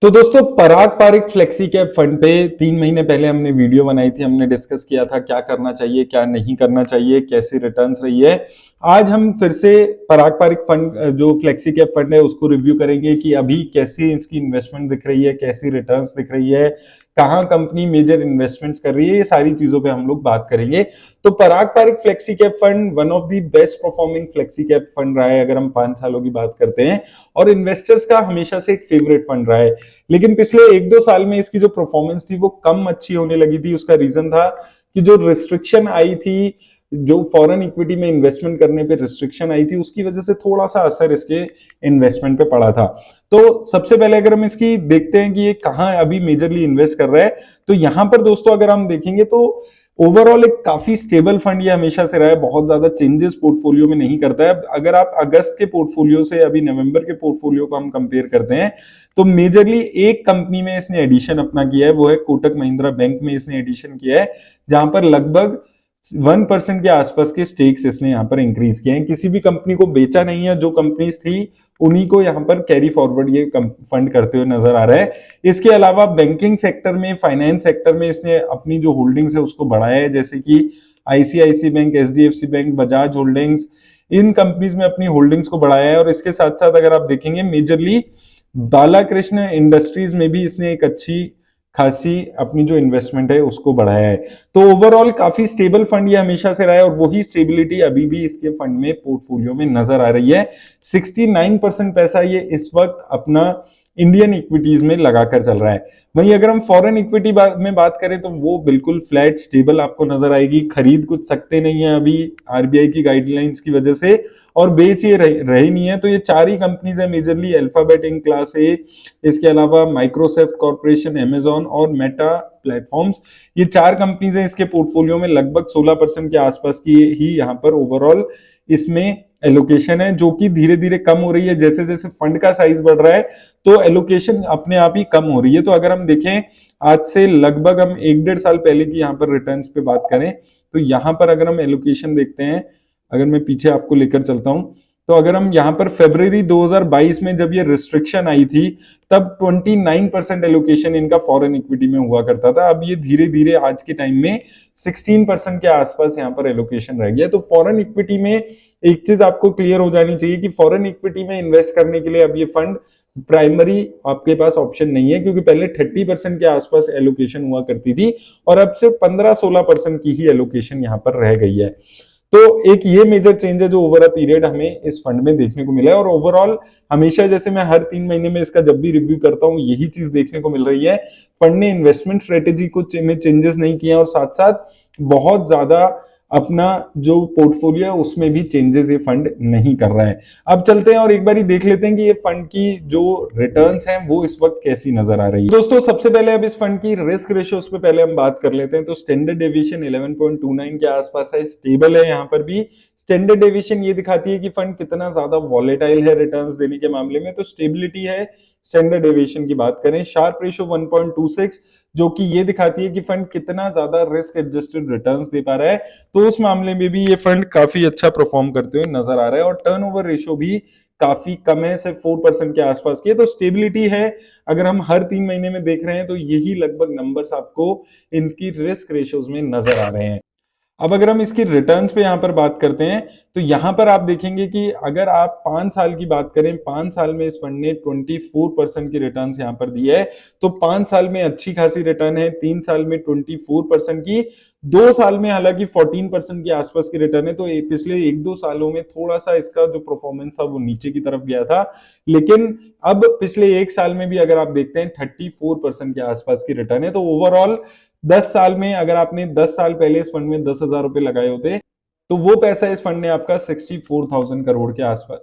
तो दोस्तों पराग Parikh flexi cap fund पे 3 महीने पहले हमने वीडियो बनाई थी। हमने डिस्कस किया था क्या करना चाहिए क्या नहीं करना चाहिए, कैसी रिटर्न्स रही है। आज हम फिर से पराग पारिक फंड जो फ्लेक्सी कैप फंड है उसको रिव्यू करेंगे कि अभी कैसी इसकी इन्वेस्टमेंट दिख रही है, कैसी रिटर्न्स दिख रही है, कहाँ कंपनी मेजर इन्वेस्टमेंट्स कर रही है। ये सारी चीजों पे हम लोग बात करेंगे। तो Parag Parikh flexi cap fund one of the best performing flexi cap fund रहा है अगर हम 5 सालों की बात करते हैं, और इन्वेस्टर्स का हमेशा से एक फेवरेट फंड रहा है। लेकिन पिछले 1-2 साल में इसकी जो परफॉर्मेंस थी वो कम अच्छी होने लगी थी। उसका रीजन था कि जो रिस्ट्रिक्शन आई थी, जो फॉरेन इक्विटी में इन्वेस्टमेंट करने पे रिस्ट्रिक्शन आई थी, उसकी वजह से थोड़ा सा असर इसके इन्वेस्टमेंट पे पड़ा था। तो सबसे पहले अगर हम इसकी देखते हैं कि ये कहाँ अभी मेजरली इन्वेस्ट कर रहा है, तो यहां पर दोस्तों अगर हम देखेंगे तो ओवरऑल एक काफी स्टेबल फंड ये हमेशा से रहा है। बहुत ज्यादा चेंजेस पोर्टफोलियो में नहीं करता है। अगर आप अगस्त के पोर्टफोलियो से अभी नवंबर के पोर्टफोलियो को हम कंपेयर करते हैं तो मेजरली एक कंपनी में इसने एडिशन अपना किया है, वो है कोटक महिंद्रा बैंक में इसने एडिशन किया है, जहां पर लगभग 1% के आसपास के स्टेक्स इसने यहाँ पर इंक्रीज किए हैं। किसी भी कंपनी को बेचा नहीं है, जो कंपनीज थी उन्हीं को यहाँ पर कैरी फॉरवर्ड ये फंड करते हुए नजर आ रहा है। इसके अलावा बैंकिंग सेक्टर में, फाइनेंस सेक्टर में इसने अपनी जो होल्डिंग्स है उसको बढ़ाया है, जैसे कि ICICI bank, HDFC bank, Bajaj holdings, इन कंपनीज में अपनी होल्डिंग्स को बढ़ाया है। और इसके साथ साथ अगर आप देखेंगे मेजरली बालाकृष्ण इंडस्ट्रीज में भी इसने एक अच्छी खासी अपनी जो इन्वेस्टमेंट है उसको बढ़ाया है। तो ओवरऑल काफी स्टेबल फंड ये हमेशा से रहा है, और वही स्टेबिलिटी अभी भी इसके फंड में पोर्टफोलियो में नजर आ रही है। 69% पैसा ये इस वक्त अपना इंडियन इक्विटीज में लगाकर चल रहा है। वहीं अगर हम फॉरेन इक्विटी में बात करें तो वो बिल्कुल फ्लैट स्टेबल आपको नजर आएगी। खरीद कुछ सकते नहीं है अभी आरबीआई की गाइडलाइंस की वजह से, और बेच ये रहे नहीं है। तो ये 4 ही कंपनीज है majorly, Alphabet Inc class A, इसके अलावा माइक्रोसॉफ्ट कॉर्पोरेशन, अमेजॉन और मेटा प्लेटफॉर्म्स। ये 4 कंपनीज हैं इसके पोर्टफोलियो में। लगभग 16% के आसपास की ही यहाँ पर ओवरऑल इसमें एलोकेशन है, जो कि धीरे धीरे कम हो रही है। जैसे जैसे फंड का साइज बढ़ रहा है तो एलोकेशन अपने आप ही कम हो रही है। तो अगर हम देखें आज से लगभग हम 1-1.5 साल पहले की यहाँ पर रिटर्न्स पे बात करें तो यहाँ पर अगर हम एलोकेशन देखते हैं, अगर मैं पीछे आपको लेकर चलता हूं, तो अगर हम यहाँ पर फरवरी 2022 में जब ये रिस्ट्रिक्शन आई थी तब 29% एलोकेशन इनका फॉरेन इक्विटी में हुआ करता था। अब ये धीरे धीरे आज के टाइम में 16% के आसपास यहाँ पर एलोकेशन रह गया। तो फॉरेन इक्विटी में एक चीज आपको क्लियर हो जानी चाहिए कि फॉरेन इक्विटी में इन्वेस्ट करने के लिए अब ये फंड प्राइमरी आपके पास ऑप्शन नहीं है, क्योंकि पहले 30% के आसपास एलोकेशन हुआ करती थी और अब से 15-16% की ही एलोकेशन यहाँ पर रह गई है। तो एक ये मेजर चेंज है जो ओवर अ पीरियड हमें इस फंड में देखने को मिला है। और ओवरऑल हमेशा जैसे मैं हर 3 महीने में इसका जब भी रिव्यू करता हूँ यही चीज देखने को मिल रही है, फंड ने इन्वेस्टमेंट स्ट्रेटेजी को में चेंजेस नहीं किया और साथ साथ बहुत ज्यादा अपना जो पोर्टफोलियो है उसमें भी चेंजेस ये फंड नहीं कर रहा है। अब चलते हैं और एक बार देख लेते हैं कि ये फंड की जो रिटर्न्स हैं वो इस वक्त कैसी नजर आ रही है। दोस्तों सबसे पहले अब इस फंड की रिस्क रेशियोज पे पहले हम बात कर लेते हैं। तो स्टैंडर्ड डेविएशन 11.29 के आसपास है, स्टेबल है। यहाँ पर भी स्टैंडर्ड डेविएशन ये दिखाती है कि फंड कितना ज्यादा वॉलेटाइल है रिटर्न्स देने के मामले में, तो स्टेबिलिटी है स्टैंडर्ड डेविएशन की बात करें। शार्प रेशियो 1.26 जो कि ये दिखाती है कि फंड कितना ज्यादा रिस्क एडजस्टेड रिटर्न्स दे पा रहा है, तो उस मामले में भी ये फंड काफी अच्छा परफॉर्म करते हुए नजर आ रहा है। और टर्नओवर रेशियो भी काफी कम है, सिर्फ 4% के आसपास की है, तो स्टेबिलिटी है। अगर हम हर 3 महीने में देख रहे हैं तो यही लगभग नंबर्स आपको इनकी रिस्क रेशियोज में नजर आ रहे हैं। अब अगर हम इसकी रिटर्न्स पे यहाँ पर बात करते हैं तो यहाँ पर आप देखेंगे कि अगर आप 5 साल की बात करें, 5 साल में इस फंड ने 24% की रिटर्न्स यहाँ पर दी है। तो 5 साल में अच्छी खासी रिटर्न है, 3 साल में 24% की, 2 साल में हालांकि 14% के आसपास की रिटर्न है। तो पिछले 1-2 सालों में थोड़ा सा इसका जो परफॉर्मेंस था वो नीचे की तरफ गया था, लेकिन अब पिछले 1 साल में भी अगर आप देखते हैं 34% के आसपास की रिटर्न है। तो ओवरऑल 10 साल में अगर आपने 10 साल पहले इस फंड में 10,000 रुपए लगाए होते तो वो पैसा इस फंड ने आपका 64,000 करोड़ के आसपास,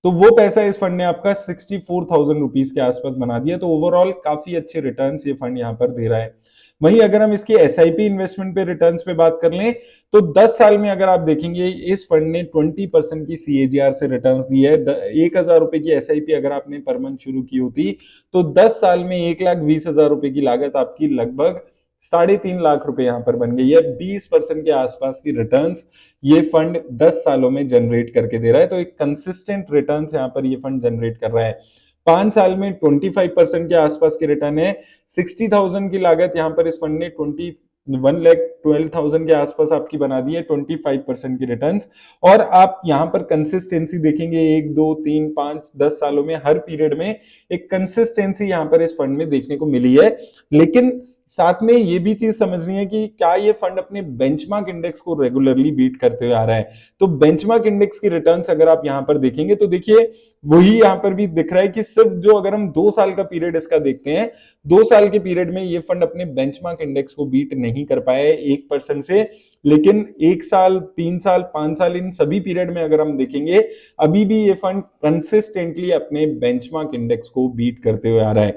तो वो पैसा इस फंड ने आपका 64,000 रुपीज के आसपास बना दिया। तो ओवरऑल काफी अच्छे रिटर्न्स ये फंड यहाँ पर दे रहा है। वहीं अगर हम इसकी एसआईपी इन्वेस्टमेंट पे रिटर्न्स पे बात कर लें तो 10 साल में अगर आप देखेंगे इस फंड ने 20% की सीएजीआर से रिटर्न्स दी है। 1,000 रुपए की एसआईपी अगर आपने पर मंथ शुरू की होती तो 10 साल में 1,20,000 रुपए की लागत आपकी लगभग 3.5 लाख रुपए यहां पर बन गई है। 20% के आसपास की रिटर्न्स ये फंड 10 सालों में जनरेट करके दे रहा है। तो एक कंसिस्टेंट रिटर्न्स यहां पर ये फंड जनरेट कर रहा है। 5 साल में 25% के आसपास की रिटर्न है। 60,000 की लागत यहाँ पर इस फंड ने 1,12,000 के आसपास आपकी बना दी है, 25% की रिटर्न्स। और आप यहाँ पर कंसिस्टेंसी देखेंगे 1, 2, 3, 5, 10 सालों में हर पीरियड में एक कंसिस्टेंसी यहाँ पर इस फंड में देखने को मिली है। लेकिन साथ में ये भी चीज समझनी है कि क्या ये फंड अपने बेंचमार्क इंडेक्स को रेगुलरली बीट करते हुए आ रहा है। तो बेंचमार्क इंडेक्स की रिटर्न्स अगर आप यहां पर देखेंगे तो देखिए वही यहां पर भी दिख रहा है कि सिर्फ जो अगर हम 2 साल का पीरियड इसका देखते हैं, 2 साल के पीरियड में ये फंड अपने बेंचमार्क इंडेक्स को बीट नहीं कर पाया है 1% से। लेकिन 1 साल, 3 साल, 5 साल इन सभी पीरियड में अगर हम देखेंगे, अभी भी ये फंड कंसिस्टेंटली अपने बेंचमार्क इंडेक्स को बीट करते हुए आ रहा है।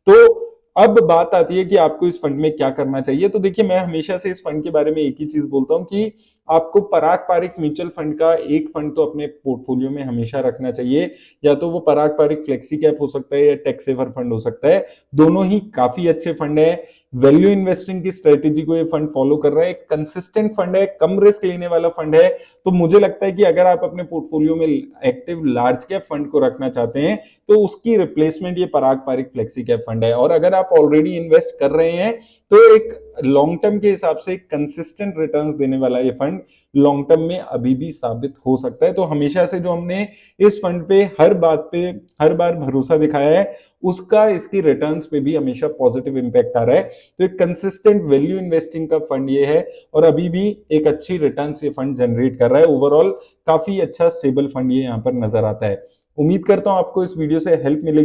तो अब बात आती है कि आपको इस फंड में क्या करना चाहिए। तो देखिए मैं हमेशा से इस फंड के बारे में एक ही चीज बोलता हूं कि आपको पराग पारिक म्यूचुअल फंड का एक फंड तो अपने पोर्टफोलियो में हमेशा रखना चाहिए। या तो वो पराग पारिक फ्लेक्सी कैप हो सकता है या टैक्स सेवर फंड हो सकता है। दोनों ही काफी अच्छे फंड है। वैल्यू इन्वेस्टिंग की स्ट्रेटेजी को ये फंड फॉलो कर रहा है, कंसिस्टेंट फंड है, कम रिस्क लेने वाला फंड है। तो मुझे लगता है कि अगर आप अपने पोर्टफोलियो में एक्टिव लार्ज कैप फंड को रखना चाहते हैं तो उसकी रिप्लेसमेंट ये पराग पारिक फ्लेक्सी कैप फंड है। और अगर आप ऑलरेडी इन्वेस्ट कर रहे हैं तो एक लॉन्ग टर्म के हिसाब से कंसिस्टेंट रिटर्न्स देने वाला ये फंड लॉन्ग टर्म में अभी भी साबित हो सकता है। तो हमेशा से जो हमने इस फंड पे हर बात पे हर बार भरोसा दिखाया है, उसका इसकी रिटर्न्स पे भी हमेशा पॉजिटिव इंपैक्ट आ रहा है। तो एक कंसिस्टेंट वैल्यू इन्वेस्टिंग का फंड ये है और अभी भी एक अच्छी रिटर्न्स ये फंड जनरेट कर रहा है। ओवरऑल काफी अच्छा स्टेबल फंड ये यहाँ पर नजर आता है। उम्मीद करता हूं आपको इस वीडियो से हेल्प मिलेगी।